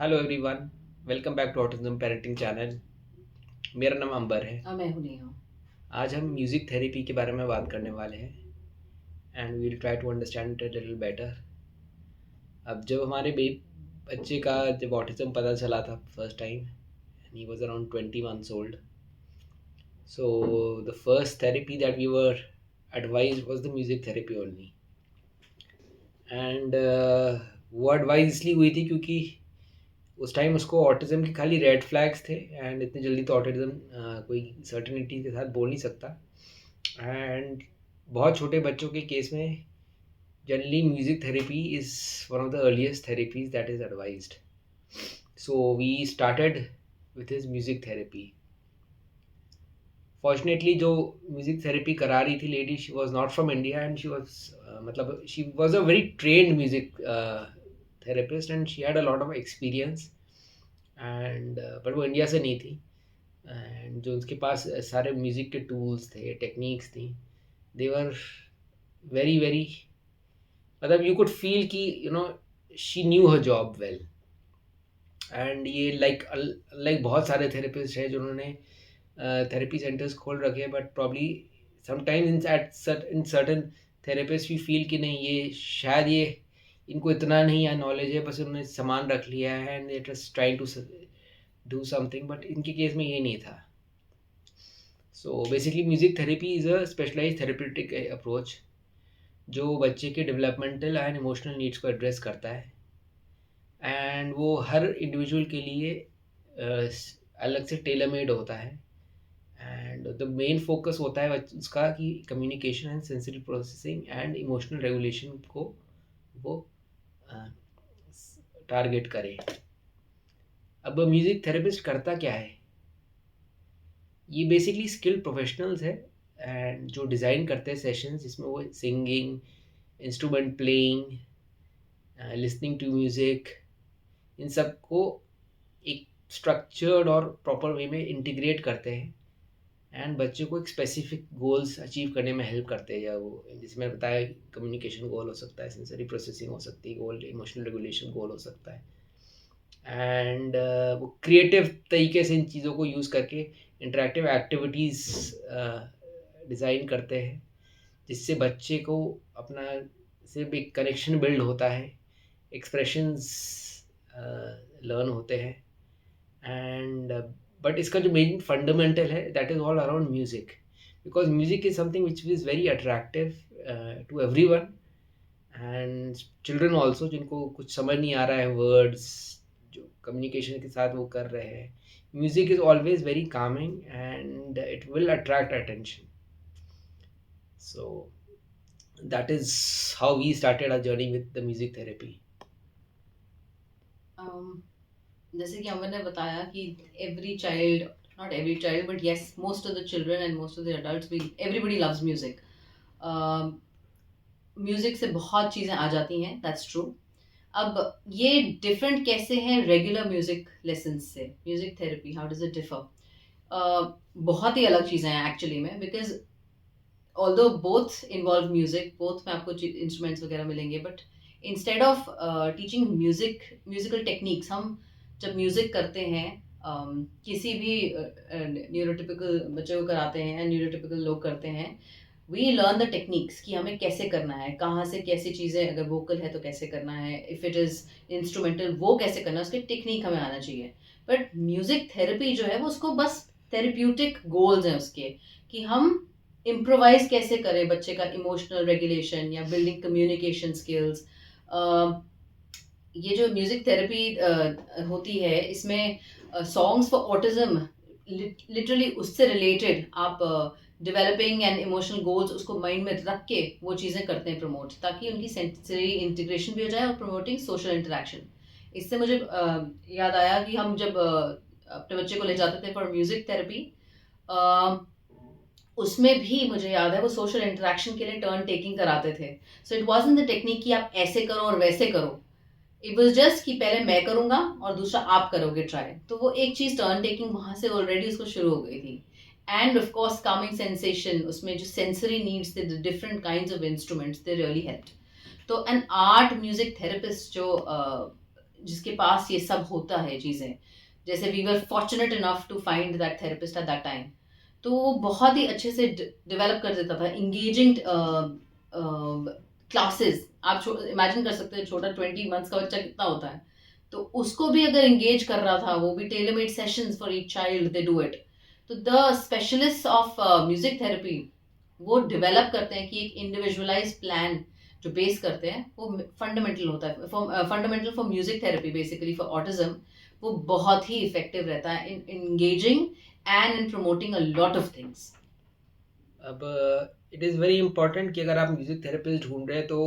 Hello everyone. Welcome back to autism parenting channel. मेरा नाम अंबर है। मैं हूँ नेहा। आज हम म्यूज़िक थेरेपी के बारे में बात करने वाले हैं and we'll try to understand it little better. अब जब हमारे बच्चे का जब ऑटिज्म पता चला था first time and he was around 20 months old, so the first therapy that we were advised was the music therapy only. And वो एडवाइस इसलिए हुई थी क्योंकि उस टाइम उसको ऑटिज़म के खाली रेड फ्लैग्स थे एंड इतनी जल्दी तो ऑटिज़म कोई सर्टेनिटी के साथ बोल नहीं सकता। एंड बहुत छोटे बच्चों के केस में generally music therapy is one of the earliest therapies that is advised. So we started with his music therapy. Fortunately जो म्यूज़िक थेरेपी करा रही थी lady, she was not from India and she was मतलब she was a very trained music therapist and she had a lot of experience and but वो India से नहीं थी। And जो उसके पास सारे म्यूज़िक के टूल्स थे, टेक्निक्स थी, दे वर वेरी वेरी, मतलब यू कुड फील कि she knew her job well. And ये लाइक बहुत सारे थेरेपिस्ट हैं जिन्होंने थेरेपी सेंटर्स खोल रखे हैं, but probably sometimes in certain therapist we feel कि नहीं, ये शायद ये इनको इतना नहीं है नॉलेज है, बस उन्होंने सामान रख लिया है and they just trying to do something, but इनके केस में ये नहीं था। So basically music therapy is a specialised therapeutic approach जो बच्चे के डेवलपमेंटल एंड इमोशनल नीड्स को एड्रेस करता है एंड वो हर इंडिविजुअल के लिए अलग से टेलर मेड होता है। एंड द मेन फोकस होता है उसका कि communication and sensory processing and emotional regulation को वो टारगेट करे। अब म्यूज़िक थेरेपिस्ट करता क्या है? ये बेसिकली स्किल्ड प्रोफेशनल्स है एंड जो डिज़ाइन करते हैं सेशंस जिसमें वो singing, instrument playing, listening to music, इन सब को एक स्ट्रक्चर्ड और प्रॉपर वे में इंटीग्रेट करते हैं एंड बच्चे को एक स्पेसिफिक गोल्स अचीव करने में हेल्प करते हैं। या वो जैसे मैंने बताया, कम्युनिकेशन गोल हो सकता है, सेंसरी प्रोसेसिंग हो सकती है गोल, इमोशनल रेगुलेशन गोल हो सकता है एंड वो क्रिएटिव तरीके से इन चीज़ों को यूज़ करके इंटरेक्टिव एक्टिविटीज़ डिज़ाइन करते हैं जिससे बच्चे को अपना सिर्फ एक कनेक्शन बिल्ड होता है, एक्सप्रेशंस लर्न होते हैं एंड बट इसका जो मेन फंडामेंटल है that is all around music, because music is something which is very attractive to everyone and children also, जिनको कुछ समझ नहीं आ रहा है वर्ड्स जो कम्युनिकेशन के साथ वो कर रहे हैं। Music is always very calming and it will attract attention. So that is how we started our journey with the music therapy. um, जैसे कि अमन ने बताया कि every child, not every child but yes, most of the children and most of the adults, we everybody loves music. Music से बहुत चीज़ें आ जाती हैं, दैट्स ट्रू। अब ये डिफरेंट कैसे हैं रेगुलर म्यूजिक लेसन से? Music therapy, how does it differ? बहुत ही अलग चीज़ें हैं एक्चुअली में, because although both involve music, both में आपको इंस्ट्रूमेंट्स वगैरह मिलेंगे, but instead of teaching musical techniques, हम जब म्यूजिक करते हैं, किसी भी न्यूरोटिपिकल बच्चे को कराते हैं, न्यूरोटिपिकल लोग करते हैं, वी लर्न द टेक्निक्स कि हमें कैसे करना है, कहाँ से कैसी चीज़ें, अगर वोकल है तो कैसे करना है, इफ़ इट इज़ इंस्ट्रूमेंटल वो कैसे करना है, उसकी टेक्निक हमें आना चाहिए। बट म्यूजिक थेरेपी जो है वो उसको बस थेरेप्यूटिक गोल्स हैं उसके, कि हम इम्प्रोवाइज कैसे करें बच्चे का इमोशनल रेगुलेशन या बिल्डिंग कम्युनिकेशन स्किल्स। ये जो म्यूजिक थेरेपी होती है, इसमें सॉन्ग्स फॉर ऑटिज्म, लिटरली उससे रिलेटेड आप डेवलपिंग एंड इमोशनल गोल्स उसको माइंड में रख के वो चीज़ें करते हैं प्रमोट, ताकि उनकी सेंसरी इंटीग्रेशन भी हो जाए और प्रमोटिंग सोशल इंटरेक्शन। इससे मुझे याद आया कि हम जब अपने बच्चे को ले जाते थे फॉर म्यूजिक थेरेपी, उसमें भी मुझे याद है वो सोशल इंटरेक्शन के लिए टर्न टेकिंग कराते थे। So it wasn't the technique कि आप ऐसे करो और वैसे करो, इट वाज जस्ट कि पहले मैं करूंगा और दूसरा आप करोगे ट्राई। तो वो एक चीज टर्न टेकिंग वहां से ऑलरेडी उसको शुरू हो गई थी। And of course calming sensation, उसमें जो सेंसरी नीड्स थे, different kinds of instruments, they really helped. तो एन आर्ट म्यूजिक थेरेपिस्ट जो जिसके पास ये सब होता है चीज़ें, जैसे we were fortunate enough to find that therapist at that time, तो वो बहुत ही अच्छे से डेवलप कर देता था इंगेजिंग क्लासेस। आप इमेजिन कर सकते हैं छोटा 20 मंथ्स का बच्चा कितना होता है, तो उसको भी अगर एंगेज कर रहा था, वो भी tailor made sessions for each child they do it. तो the specialist of music therapy वो डेवलप करते हैं कि एक इंडिविजुअलाइज प्लान जो बेस करते हैं, वो फंडामेंटल होता है, fundamental for music therapy basically for autism. वो बहुत ही इफेक्टिव रहता है in engaging and in promoting a lot of things. अब इट इज़ वेरी इंपॉर्टेंट कि अगर आप म्यूज़िक थेरेपिस्ट ढूंढ रहे हैं तो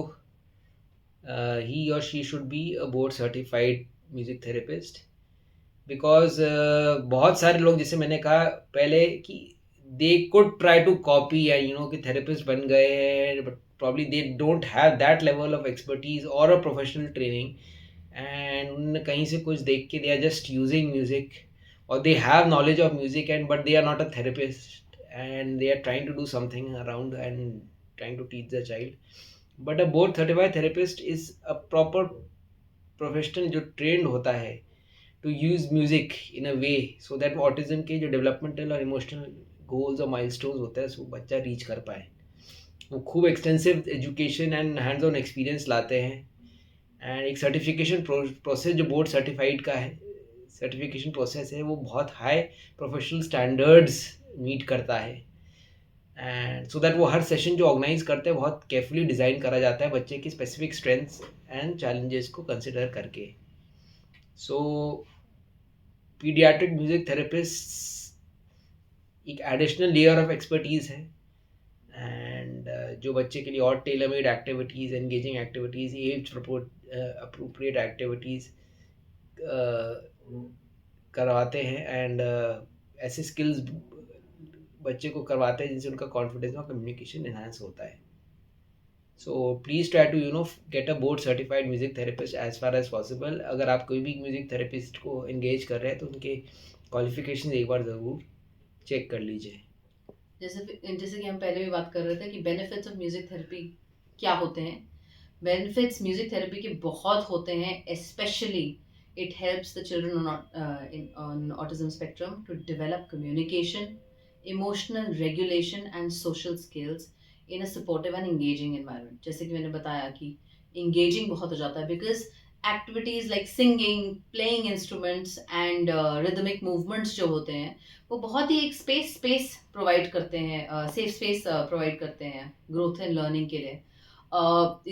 ही और she should be a board certified music therapist, because बहुत सारे लोग, जैसे मैंने कहा पहले, कि they could try to copy या कि थेरेपिस्ट बन गए हैं, but probably they don't have that level of expertise और अ प्रोफेशनल ट्रेनिंग, एंड उन्होंने कहीं से कुछ देख के they are just using music, और they have knowledge of music and but they are not a therapist, and they are trying to do something around and trying to teach the child. But a board certified therapist is a proper professional जो trained होता है to use music in a way so that autism के जो developmental और emotional goals और milestones होते हैं वो बच्चा रीच कर पाए। वो खूब extensive education and hands on experience लाते हैं, एंड एक सर्टिफिकेशन प्रोसेस जो बोर्ड सर्टिफाइड का है, सर्टिफिकेशन प्रोसेस है, वो बहुत हाई प्रोफेशनल स्टैंडर्ड्स मीट करता है, एंड सो दैट वो हर सेशन जो ऑर्गेनाइज करते हैं बहुत केयरफुली डिज़ाइन करा जाता है बच्चे की स्पेसिफिक स्ट्रेंथ्स एंड चैलेंजेस को कंसिडर करके। सो पीडियाट्रिक म्यूजिक थेरेपिस्ट एक एडिशनल लेयर ऑफ एक्सपर्टीज़ है, एंड जो बच्चे के लिए और tailor made activities, engaging activities, age appropriate activities करवाते हैं, एंड ऐसे स्किल्स बच्चे को करवाते हैं जिनसे उनका कॉन्फिडेंस और कम्युनिकेशन एनहांस होता है। So please try to get a board certified music therapist as far as possible. अगर आप कोई भी म्यूज़िक थेरेपिस्ट को एंगेज कर रहे हैं तो उनके क्वालिफिकेशन एक बार ज़रूर चेक कर लीजिए। जैसे कि हम पहले भी बात कर रहे थे कि बेनिफिट्स ऑफ म्यूजिक थेरेपी क्या होते हैं। बेनिफिट्स म्यूजिक थेरेपी के बहुत होते हैं, specially it helps the children on autism spectrum to develop communication, emotional regulation and social skills in a supportive and engaging environment. जैसे कि मैंने बताया कि इंगेजिंग बहुत हो जाता है because activities like singing, playing instruments and rhythmic movements जो होते हैं, वो बहुत ही एक स्पेस प्रोवाइड करते हैं, सेफ स्पेस प्रोवाइड करते हैं ग्रोथ एंड लर्निंग के लिए।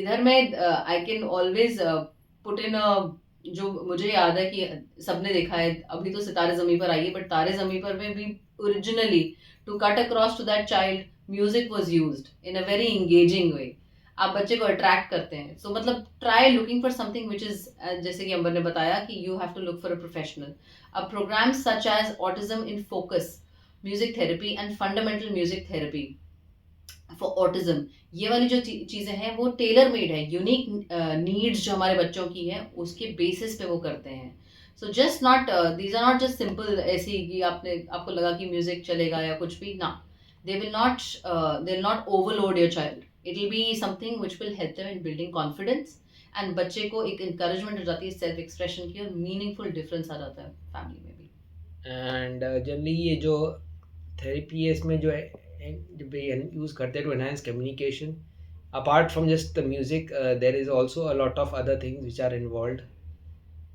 इधर में I can always put in जो मुझे याद है कि सबने देखा है, अभी तो सितारे जमी पर आई है, बट तारे जमी पर में भी originally to cut across to that child music was used in a very engaging way. आप बच्चे को अट्रैक्ट करते हैं, सो मतलब try looking for something which is, जैसे कि अंबर ने बताया कि you have to look for a professional. programs such as Autism in Focus, Music Therapy and Fundamental Music Therapy for Autism, ये वाली जो चीज़ें हैं वो टेलर मेड है, यूनिक नीड्स जो हमारे बच्चों की है उसके बेसिस पे वो करते हैं। So just not, these are not just simple ऐसी कि आपको लगा कि म्यूजिक चलेगा या कुछ भी ना, they will not overload your child. It will be something which will help them in building confidence, and बच्चे को एक इंकरेजमेंट हो जाती है सेल्फ एक्सप्रेशन की, और मीनिंगफुल डिफरेंस आ जाता है फैमिली में भी। एंड जनरली ये जो थेरेपी है इसमें जो है जब यूज़ करते हैं to enhance communication, apart from just the music there is also a lot of other things which are involve,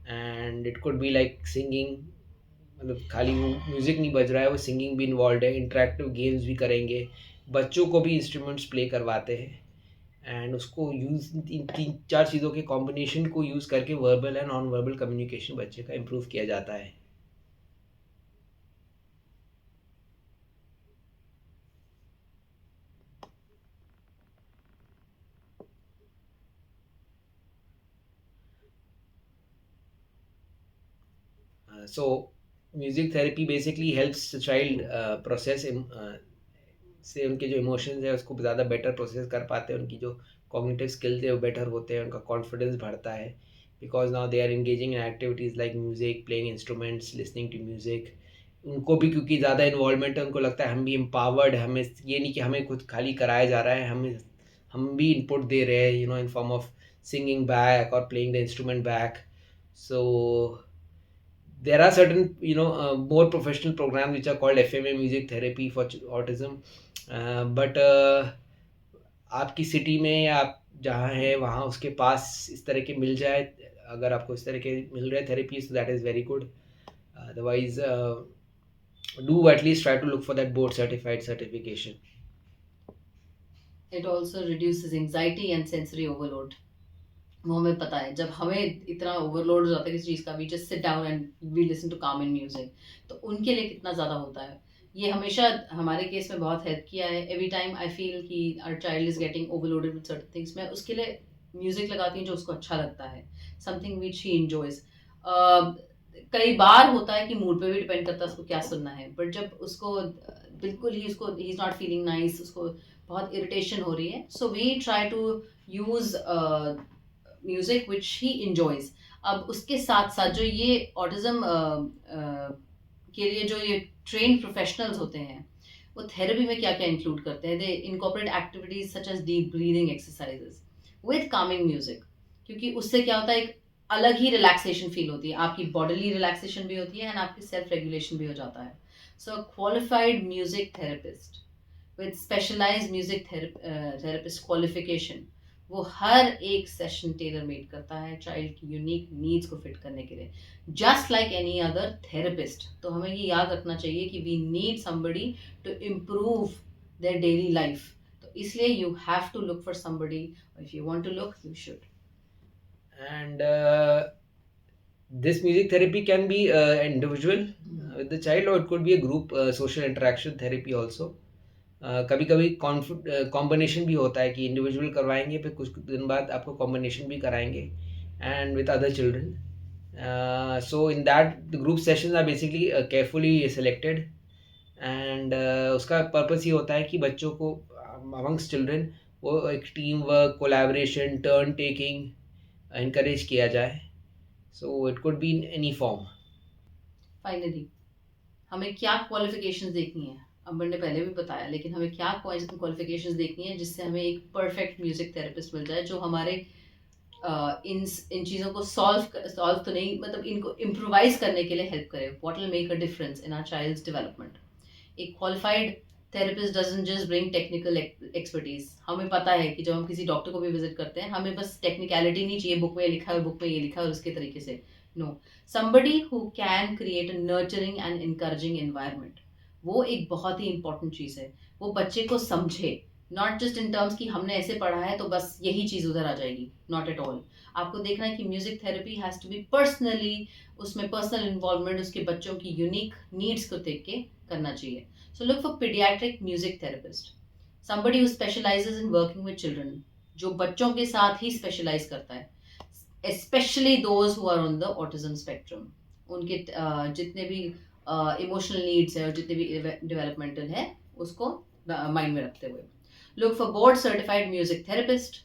and it could be like singing, मतलब खाली म्यूज़िक नहीं बज रहा है, वो सिंगिंग भी इन्वॉल्व है, इंटरेक्टिव गेम्स भी करेंगे, बच्चों को भी इंस्ट्रूमेंट्स प्ले करवाते हैं, एंड उसको यूज़ तीन तीन चार चीज़ों के कॉम्बिनेशन को यूज़ करके verbal and non verbal communication बच्चे का इम्प्रूव किया जाता है। So music therapy basically helps the child process से उनके जो इमोशंस है उसको ज़्यादा बेटर प्रोसेस कर पाते हैं, उनकी जो कॉग्निटिव स्किल्स है वो बेटर होते हैं, उनका कॉन्फिडेंस बढ़ता है, because now they are engaging in activities like music, playing instruments, listening to music. उनको भी क्योंकि ज़्यादा इन्वॉल्वमेंट है, उनको लगता है हम भी एम्पावर्ड, हमें ये नहीं कि हमें खुद खाली कराया जा रहा है, हम भी इनपुट दे रहे हैं in form of singing back और playing the instrument back. So there are certain more professional programs which are called FMA music therapy for autism, but आपकी सिटी में या आप जहाँ हैं वहाँ उसके पास इस तरह के मिल जाए, अगर आपको इस तरह के मिल रहे therapy, so that is very good. Otherwise, do at least try to look for that board certified certification. It also reduces anxiety and sensory overload. वो हमें पता है जब हमें इतना ओवरलोड हो जाता है किसी चीज़ का, we just sit down and we listen to calming music, तो उनके लिए कितना ज़्यादा होता है। ये हमेशा हमारे केस में बहुत हेल्प किया है। एवरी टाइम आई फील कि our child is getting overloaded with certain things, मैं उसके लिए म्यूजिक लगाती हूँ जो उसको अच्छा लगता है, समथिंग विच ही इंजॉयज। कई बार होता है कि मूड पे भी डिपेंड करता है उसको क्या सुनना है, बट जब उसको बिल्कुल ही उसको ही इज़ नॉट फीलिंग नाइस, उसको बहुत इरिटेशन हो रही है, so we try to use music which he enjoys. अब उसके साथ साथ जो ये ऑटिज्म के लिए जो ये ट्रेन प्रोफेशनल्स होते हैं, वो थेरेपी में क्या क्या इंक्लूड करते हैं, they incorporate activities such as deep breathing exercises with calming music, क्योंकि उससे क्या होता है, एक अलग ही रिलैक्सेशन फील होती है, आपकी बॉडीली रिलैक्सेशन भी होती है एंड आपकी सेल्फ रेगुलेशन भी हो जाता है। So qualified music therapist with specialized music therapist qualification, वो हर एक सेशन टेलर मेड करता है चाइल्ड की यूनिक नीड्स को फिट करने के लिए, just like any other therapist. तो हमें ये याद रखना चाहिए कि we need somebody to improve their daily life, तो इसलिए you have to look for somebody, if you want to look you should. And this music therapy can be individual with the child, or it could be a group social interaction therapy also. कभी कभी combination भी होता है कि individual करवाएंगे, फिर कुछ दिन बाद आपको कॉम्बिनेशन भी कराएंगे and with other children. So in that the group sessions are basically carefully selected, and उसका पर्पस ये होता है कि बच्चों को अमंग्स चिल्ड्रन वो एक team work, collaboration, turn taking encourage किया जाए. So it could be in any form. Finally हमें क्या क्वालिफिकेशंस देखनी है, अब मैंने पहले भी बताया, लेकिन हमें क्या क्वालिफिकेशंस देखनी है जिससे हमें एक परफेक्ट म्यूजिक थेरेपिस्ट मिल जाए जो हमारे इन इन चीज़ों को सॉल्व तो नहीं, मतलब इनको इम्प्रोवाइज करने के लिए हेल्प करे, what will make a difference in our child's development. एक qualified therapist doesn't just bring technical expertise. हमें पता है कि जब हम किसी डॉक्टर को भी विजिट करते हैं, हमें बस टेक्निकलिटी नहीं चाहिए, बुक में लिखा है, बुक में ये लिखा है और उसके तरीके से, no, somebody who can create a nurturing and encouraging environment, वो एक बहुत ही इंपॉर्टेंट चीज़ है। वो बच्चे को समझे, नॉट जस्ट इन टर्म्स कि हमने ऐसे पढ़ा है तो बस यही चीज़ उधर आ जाएगी, नॉट एट ऑल। आपको देखना है कि music therapy has to be personally, उसमें पर्सनल इन्वॉल्वमेंट, उसके बच्चों की यूनिक नीड्स को देख के करना चाहिए। So look for pediatric music therapist, somebody who specializes in working with children, जो बच्चों के साथ ही स्पेशलाइज करता है, especially those who are on the autism spectrum, उनके जितने भी इमोशनल नीड्स है और जितने भी डेवलपमेंटल है उसको माइंड में रखते हुए। Look for board certified music therapist,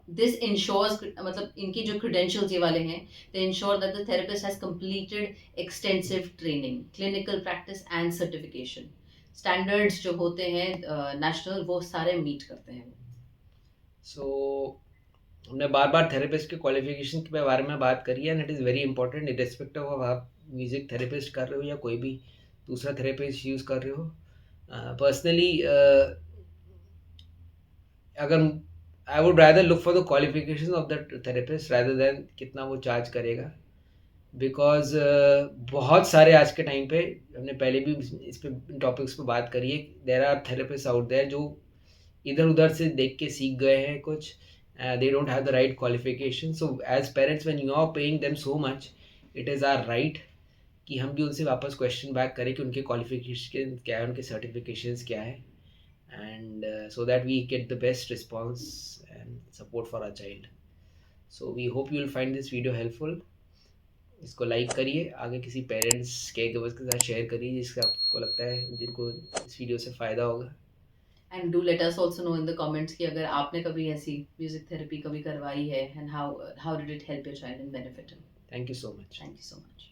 this ensures, मतलब इनकी जो क्रेडेंशियल्स ये वाले हैं, they ensure that the therapist has completed extensive training, clinical practice and certification, standards जो होते हैं नेशनल, वो सारे मीट करते हैं। सो हमने बार बार थेरेपिस्ट के क्वालिफिकेशन के बारे में बात करी है, and it is very important irrespective of आप म्यूज़िक थेरेपिस्ट कर रहे हो या कोई भी दूसरा थेरेपिस्ट यूज़ कर रहे हो. पर्सनली अगर I would rather look for the qualification of the therapist rather than कितना वो चार्ज करेगा, बिकॉज बहुत सारे आज के टाइम पे, हमने पहले भी इस पे टॉपिक्स पे बात करी है, there are therapist out there जो इधर उधर से देख के सीख गए हैं कुछ, they don't have the right qualification. So as parents when you are paying them so much, it is our right कि हम भी उनसे वापस क्वेश्चन बैक करें कि उनके क्वालिफिकेशन क्या है, उनके सर्टिफिकेशंस क्या है, and so that we get the best response and support for our child. So we hope you will find this video helpful. इसको लाइक करिए, आगे किसी पेरेंट्स केयर गिवर्स के साथ शेयर करिए जिसका आपको लगता है जिनको इस वीडियो से फ़ायदा होगा. And do let us also no in the comments कि अगर आपने कभी ऐसी म्यूजिक थेरेपी कभी करवाई है, and how did it help your child and benefit him. Thank you so much. Thank you so much.